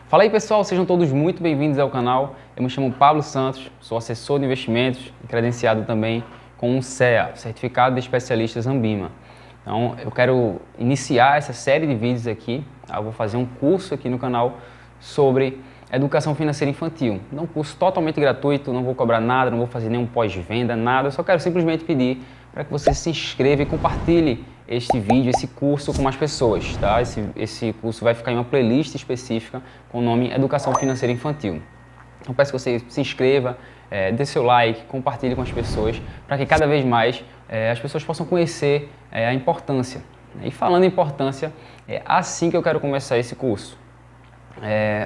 Fala aí pessoal, sejam todos muito bem-vindos ao canal. Eu me chamo Pablo Santos, sou assessor de investimentos e credenciado também com um CEA, Certificado de Especialistas Ambima. Então eu quero iniciar essa série de vídeos aqui. Eu vou fazer um curso aqui no canal sobre educação financeira infantil. É um curso totalmente gratuito, não vou cobrar nada, não vou fazer nenhum pós-venda, nada. Eu só quero simplesmente pedir para que você se inscreva e compartilhe este vídeo, esse curso com mais pessoas, tá? Esse curso vai ficar em uma playlist específica com o nome Educação Financeira Infantil. Então peço que você se inscreva, dê seu like, compartilhe com as pessoas, para que cada vez mais as pessoas possam conhecer a importância. E falando em importância, é assim que eu quero começar esse curso.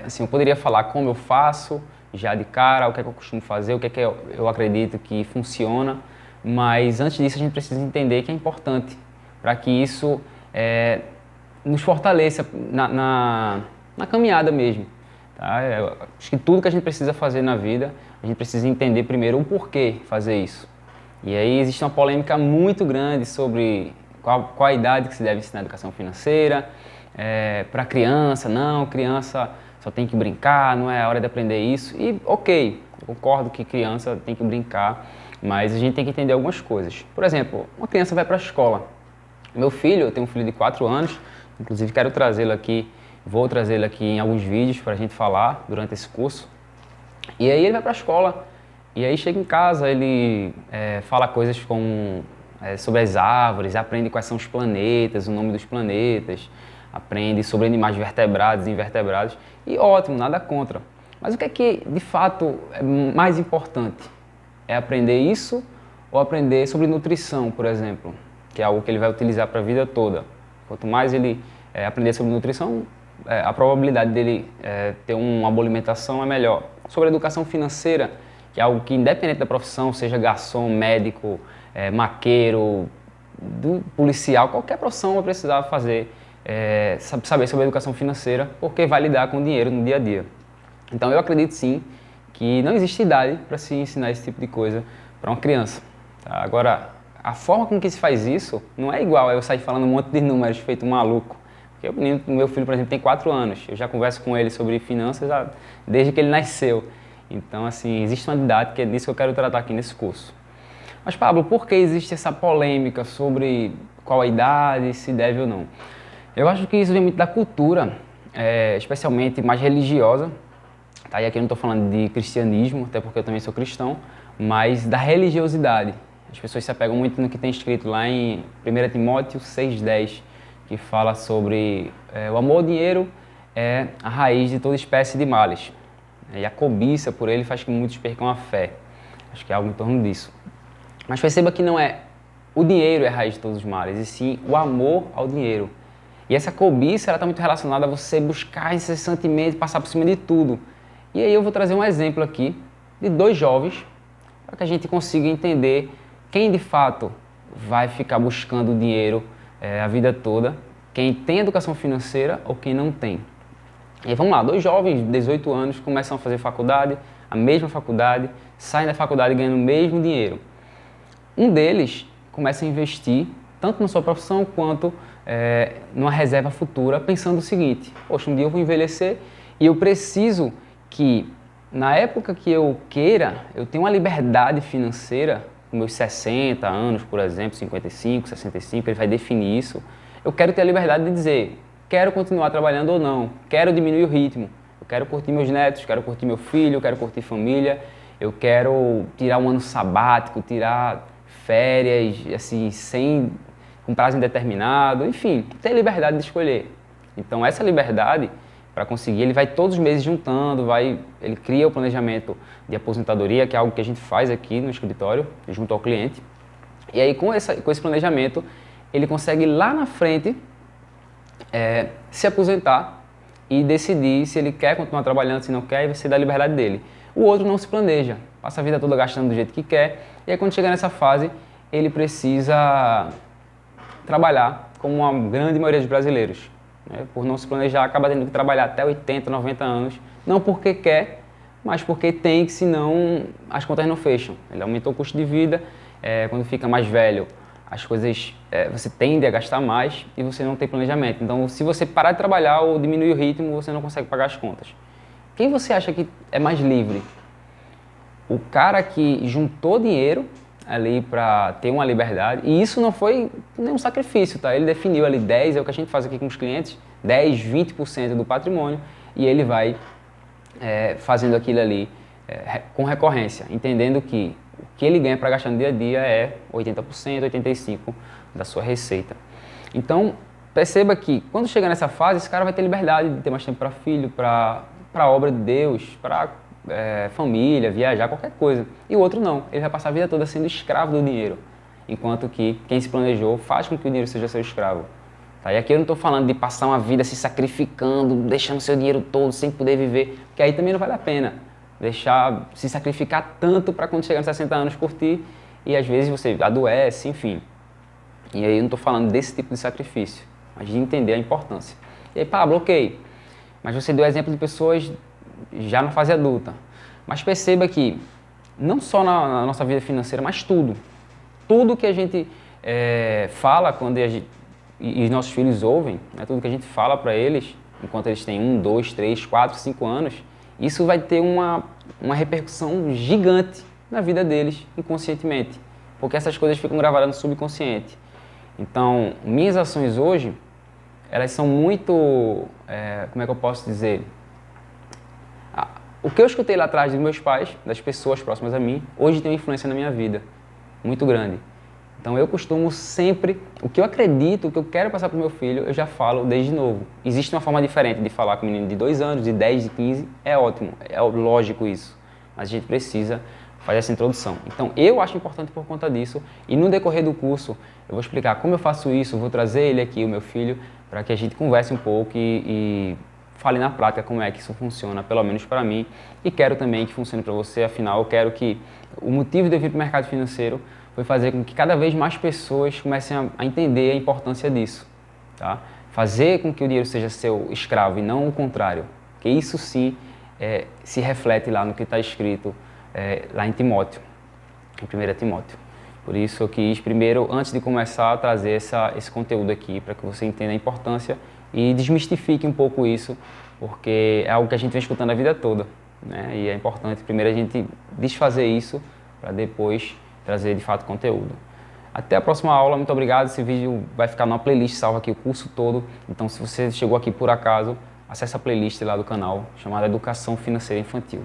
Assim, eu poderia falar como eu faço, já de cara, o que é que eu costumo fazer, o que é que eu acredito que funciona, mas antes disso a gente precisa entender que é importante, para que isso nos fortaleça na caminhada mesmo. Tá? Acho que tudo que a gente precisa fazer na vida, a gente precisa entender primeiro o porquê fazer isso. E aí existe uma polêmica muito grande sobre qual a idade que se deve ensinar educação financeira, para criança, não, criança só tem que brincar, não é a hora de aprender isso. E ok, eu concordo que criança tem que brincar, mas a gente tem que entender algumas coisas. Por exemplo, uma criança vai para a escola. Meu filho, eu tenho um filho de 4 anos, inclusive quero trazê-lo aqui, vou trazê-lo aqui em alguns vídeos para a gente falar durante esse curso. E aí ele vai para a escola, e aí chega em casa, ele fala coisas como, sobre as árvores, aprende quais são os planetas, o nome dos planetas, aprende sobre animais vertebrados e invertebrados, e ótimo, nada contra. Mas o que é que de fato é mais importante? É aprender isso ou aprender sobre nutrição, por exemplo? Que é algo que ele vai utilizar para a vida toda. Quanto mais ele aprender sobre nutrição, a probabilidade dele ter uma boa alimentação é melhor. Sobre educação financeira, que é algo que, independente da profissão, seja garçom, médico, maqueiro, policial, qualquer profissão vai precisar fazer, saber sobre educação financeira, porque vai lidar com dinheiro no dia a dia. Então eu acredito sim que não existe idade para se ensinar esse tipo de coisa para uma criança. Tá? Agora, a forma com que se faz isso não é igual a eu sair falando um monte de números feito maluco. Porque o meu filho, por exemplo, tem 4 anos. Eu já converso com ele sobre finanças desde que ele nasceu. Então, assim, existe uma didática, é disso que eu quero tratar aqui nesse curso. Mas, Pablo, por que existe essa polêmica sobre qual a idade, se deve ou não? Eu acho que isso vem muito da cultura, especialmente mais religiosa. Tá? E aqui eu não estou falando de cristianismo, até porque eu também sou cristão, mas da religiosidade. As pessoas se apegam muito no que tem escrito lá em 1 Timóteo 6,10, que fala sobre o amor ao dinheiro é a raiz de toda espécie de males. E a cobiça por ele faz que muitos percam a fé. Acho que é algo em torno disso. Mas perceba que não é o dinheiro é a raiz de todos os males, e sim o amor ao dinheiro. E essa cobiça está muito relacionada a você buscar incessantemente, passar por cima de tudo. E aí eu vou trazer um exemplo aqui de 2 jovens, para que a gente consiga entender quem de fato vai ficar buscando dinheiro a vida toda, quem tem educação financeira ou quem não tem. E vamos lá, 2 jovens de 18 anos começam a fazer faculdade, a mesma faculdade, saem da faculdade ganhando o mesmo dinheiro. Um deles começa a investir tanto na sua profissão quanto numa reserva futura, pensando o seguinte: poxa, um dia eu vou envelhecer e eu preciso que, na época que eu queira, eu tenha uma liberdade financeira, com meus 60 anos, por exemplo, 55, 65, ele vai definir isso. Eu quero ter a liberdade de dizer, quero continuar trabalhando ou não, quero diminuir o ritmo, eu quero curtir meus netos, quero curtir meu filho, quero curtir família, eu quero tirar um ano sabático, tirar férias, assim, com prazo indeterminado, enfim, ter liberdade de escolher. Então essa liberdade, para conseguir, ele vai todos os meses juntando, ele cria o planejamento de aposentadoria, que é algo que a gente faz aqui no escritório, junto ao cliente. E aí, com esse planejamento, ele consegue lá na frente se aposentar e decidir se ele quer continuar trabalhando, se não quer, e vai ser da liberdade dele. O outro não se planeja, passa a vida toda gastando do jeito que quer, e aí quando chega nessa fase, ele precisa trabalhar, como a grande maioria dos brasileiros. Por não se planejar, acaba tendo que trabalhar até 80, 90 anos, não porque quer, mas porque tem que, senão as contas não fecham. Ele aumentou o custo de vida, quando fica mais velho, as coisas, você tende a gastar mais e você não tem planejamento. Então, se você parar de trabalhar ou diminuir o ritmo, você não consegue pagar as contas. Quem você acha que é mais livre? O cara que juntou dinheiro ali para ter uma liberdade, e isso não foi nenhum sacrifício, tá? Ele definiu ali 10, é o que a gente faz aqui com os clientes, 10, 20% do patrimônio, e ele vai fazendo aquilo ali com recorrência, entendendo que o que ele ganha para gastar no dia a dia é 80%, 85% da sua receita. Então, perceba que quando chegar nessa fase, esse cara vai ter liberdade de ter mais tempo para filho, para a obra de Deus, para família, viajar, qualquer coisa. E o outro não, ele vai passar a vida toda sendo escravo do dinheiro, enquanto que quem se planejou faz com que o dinheiro seja seu escravo. Tá? E aqui eu não estou falando de passar uma vida se sacrificando, deixando seu dinheiro todo sem poder viver, porque aí também não vale a pena. Deixar, se sacrificar tanto para quando chegar nos 60 anos curtir e às vezes você adoece, enfim. E aí eu não estou falando desse tipo de sacrifício, mas de entender a importância. E aí, Pablo, ok, mas você deu exemplo de pessoas já na fase adulta. Mas perceba que não só na nossa vida financeira, mas tudo. Tudo que a gente fala quando e os nossos filhos ouvem, né, tudo que a gente fala para eles, enquanto eles têm 1, 2, 3, 4, 5 anos, isso vai ter uma repercussão gigante na vida deles, inconscientemente. Porque essas coisas ficam gravadas no subconsciente. Então, minhas ações hoje, elas são muito, como é que eu posso dizer? O que eu escutei lá atrás dos meus pais, das pessoas próximas a mim, hoje tem uma influência na minha vida, muito grande. Então eu costumo sempre, o que eu acredito, o que eu quero passar para o meu filho, eu já falo desde novo. Existe uma forma diferente de falar com um menino de 2 anos, de 10, de 15, é ótimo, é lógico isso. Mas a gente precisa fazer essa introdução. Então eu acho importante por conta disso, e no decorrer do curso eu vou explicar como eu faço isso, vou trazer ele aqui, o meu filho, para que a gente converse um pouco e fale na prática como é que isso funciona, pelo menos para mim, e quero também que funcione para você, afinal eu quero que o motivo de eu vir para o mercado financeiro foi fazer com que cada vez mais pessoas comecem a entender a importância disso, tá? Fazer com que o dinheiro seja seu escravo e não o contrário, porque isso sim se reflete lá no que está escrito lá em Timóteo, em 1 Timóteo. Por isso eu quis primeiro, antes de começar, trazer esse conteúdo aqui para que você entenda a importância e desmistifique um pouco isso, porque é algo que a gente vem escutando a vida toda, né? E é importante primeiro a gente desfazer isso para depois trazer de fato conteúdo. Até a próxima aula, muito obrigado. Esse vídeo vai ficar numa playlist salva aqui o curso todo, então se você chegou aqui por acaso, acesse a playlist lá do canal chamada Educação Financeira Infantil.